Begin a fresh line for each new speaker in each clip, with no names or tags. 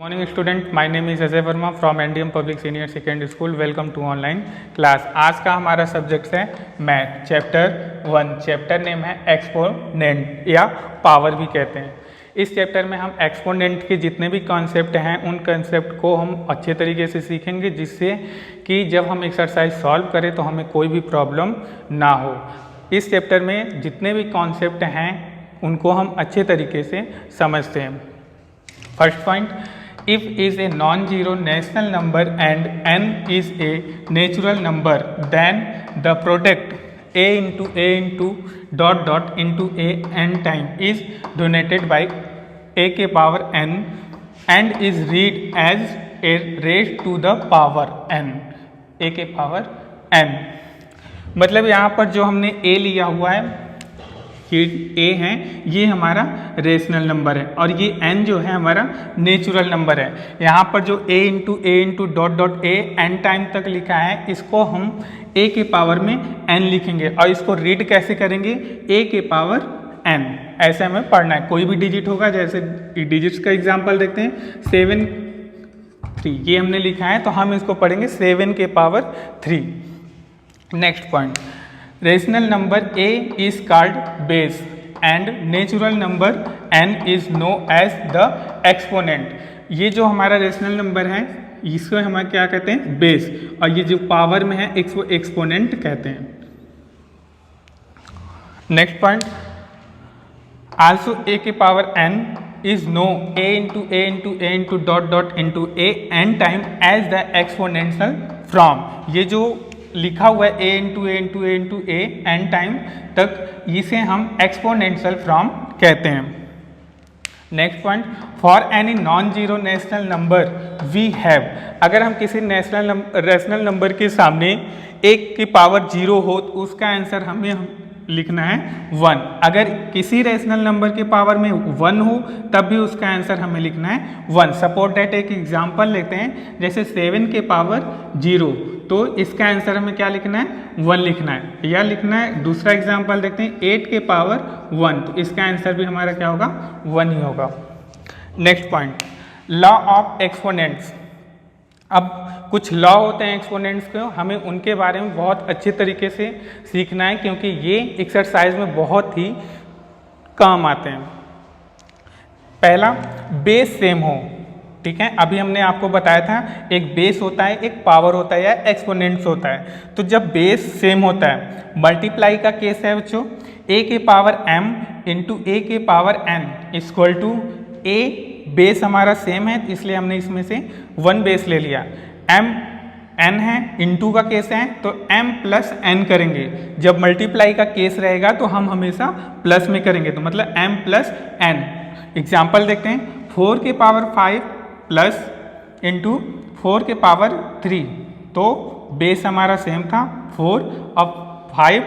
Morning student, my name is Ajay Verma from NDM public senior secondary school. Welcome to online class. आज का हमारा subject है math, chapter 1। Chapter name है exponent या power भी कहते हैं। इस चैप्टर में हम एक्सपोनेंट के जितने भी कॉन्सेप्ट हैं उन कॉन्सेप्ट को हम अच्छे तरीके से सीखेंगे, जिससे कि जब हम एक्सरसाइज सॉल्व करें तो हमें कोई भी प्रॉब्लम ना हो। इस चैप्टर में जितने भी कॉन्सेप्ट हैं उनको हम अच्छे तरीके से समझते हैं। First point, if is a non-zero natural number and n is a natural number, then the product a into dot dot into a n time is donated by a के power n and is read as a raised to the power n, a के power n। मतलब यहाँ पर जो हमने a लिया हुआ है कि a है, ये हमारा रेशनल नंबर है और ये n जो है हमारा नेचुरल नंबर है। यहाँ पर जो a into dot dot a n time तक लिखा है, इसको हम a के पावर में n लिखेंगे और इसको रीड कैसे करेंगे, a के पावर n। ऐसे हमें पढ़ना है। कोई भी डिजिट होगा, जैसे डिजिट्स का एग्जांपल देखते हैं, 7 3 ये हमने लिखा है तो हम इसको पढ़ेंगे 7 के power 3। Next point, rational number a is called base and natural number n is known as the exponent। ये जो हमारा रेशनल नंबर है इसको हम क्या कहते हैं, बेस, और ये जो पावर में है इसको एक्सपोनेंट कहते हैं। नेक्स्ट पॉइंट, आल्सो a के power n is known a into dot dot into a n time as the exponential from। ये जो लिखा हुआ है a into a n time तक, इसे हम एक्सपोनेंशियल फ्रॉम कहते हैं। Next point, for any non zero rational number we have. अगर हम किसी रेशनल नंबर के सामने एक की पावर 0 हो तो उसका आंसर हमें लिखना है 1। अगर किसी रेशनल नंबर के पावर में 1 हो तब भी उसका आंसर हमें लिखना है 1। सपोज दैट एक एग्जांपल लेते हैं, जैसे 7 के पावर 0, तो इसका आंसर हमें क्या लिखना है, 1 लिखना है। या लिखना है, दूसरा एग्जांपल देखते हैं, 8 के पावर 1, तो इसका आंसर भी हमारा क्या होगा, 1 ही होगा। Next point, law of exponents. अब कुछ लॉ होते हैं एक्सपोनेंट्स के, हमें उनके बारे में बहुत अच्छे तरीके से सीखना है क्योंकि ये एक्सरसाइज में बहुत ही काम आते हैं। पहला, बेस सेम हो। ठीक है, अभी हमने आपको बताया था एक बेस होता है, एक पावर होता है या एक्सपोनेंट्स होता है। तो जब बेस सेम होता है, मल्टीप्लाई का केस है बच्चों, a के पावर m इंटू a के power n equal to a। Base हमारा सेम है इसलिए हमने इसमें से 1 बेस ले लिया। m n है, इंटू का केस है तो m प्लस n करेंगे। जब मल्टीप्लाई का केस रहेगा तो हम हमेशा प्लस में करेंगे, तो मतलब m प्लस n। एग्जाम्पल देखते हैं, 4 के पावर 5 प्लस इंटू 4 के पावर 3, तो बेस हमारा सेम था 4 और 5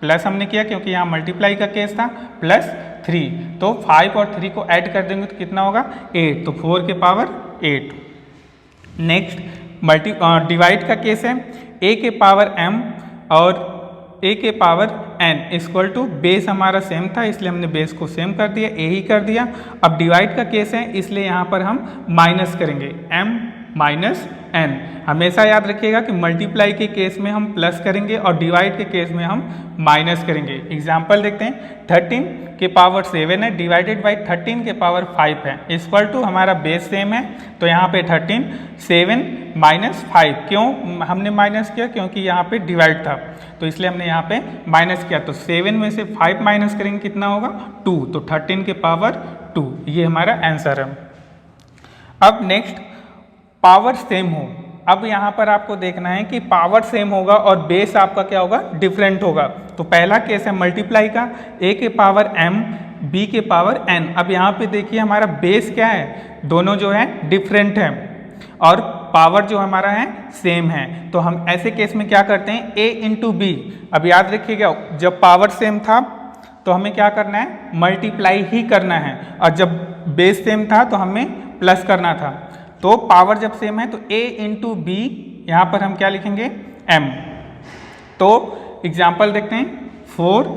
प्लस हमने किया क्योंकि यहाँ मल्टीप्लाई का केस था, प्लस 3, तो 5 और 3 को ऐड कर देंगे तो कितना होगा, 8, तो 4 के पावर 8। नेक्स्ट, डिवाइड का केस है, a के पावर m और a के power n equal to, base हमारा सेम था इसलिए हमने बेस को सेम कर दिया, a ही कर दिया। अब डिवाइड का केस है इसलिए यहाँ पर हम माइनस करेंगे, m माइनस n। हमेशा याद रखिएगा कि मल्टीप्लाई के केस में हम प्लस करेंगे और डिवाइड के केस में हम माइनस करेंगे। एग्जाम्पल देखते हैं, 13 के पावर 7 है डिवाइडेड बाई 13 के पावर 5 है इक्वल टू, हमारा बेस सेम है तो यहाँ पे 13 7 माइनस 5। क्यों हमने माइनस किया, क्योंकि यहाँ पे डिवाइड था तो इसलिए हमने यहाँ पे माइनस किया। तो 7 में से 5 माइनस करेंगे कितना होगा, 2, तो 13 के पावर 2, ये हमारा आंसर है। अब नेक्स्ट, पावर सेम हो। अब यहाँ पर आपको देखना है कि पावर सेम होगा और बेस आपका क्या होगा, डिफरेंट होगा। तो पहला केस है मल्टीप्लाई का, a के पावर m b के पावर n। अब यहाँ पे देखिए हमारा बेस क्या है, दोनों जो है डिफरेंट है और पावर जो हमारा है सेम है। तो हम ऐसे केस में क्या करते हैं, a इंटू बी। अब याद रखिएगा, जब पावर सेम था तो हमें क्या करना है, मल्टीप्लाई ही करना है, और जब बेस सेम था तो हमें प्लस करना था। तो पावर जब सेम है तो a इंटू बी, यहाँ पर हम क्या लिखेंगे, m। तो एग्जाम्पल देखते हैं, 4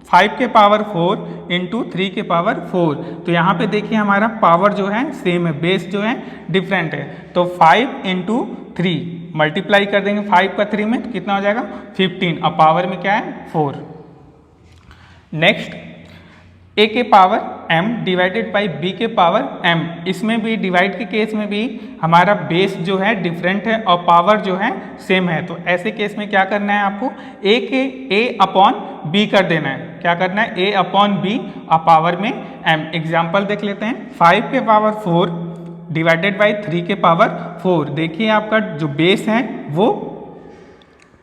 5 के पावर 4 इंटू 3 के पावर 4। तो यहाँ पे देखिए हमारा पावर जो है सेम है, बेस जो है डिफरेंट है। तो 5 इंटू 3 मल्टीप्लाई कर देंगे 5 का 3 में, तो कितना हो जाएगा 15। अब पावर में क्या है 4। नेक्स्ट a के power m divided by b के पावर m। इसमें भी डिवाइड के केस में भी हमारा बेस जो है डिफरेंट है और पावर जो है सेम है। तो ऐसे केस में क्या करना है आपको, a अपॉन b कर देना है। क्या करना है, a अपॉन b और पावर में m। एग्जाम्पल देख लेते हैं, 5 के पावर 4 डिवाइडेड बाई 3 के पावर 4। देखिए आपका जो बेस है वो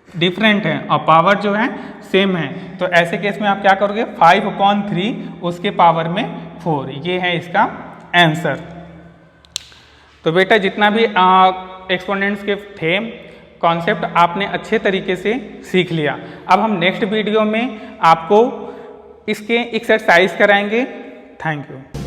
डिफरेंट है और पावर जो है सेम है। तो ऐसे केस में आप क्या करोगे, 5 अपॉन 3 उसके पावर में 4। ये है इसका आंसर। तो बेटा जितना भी एक्सपोनेंट्स के थे कॉन्सेप्ट आपने अच्छे तरीके से सीख लिया। अब हम नेक्स्ट वीडियो में आपको इसके एक्सरसाइज कराएंगे। Thank you.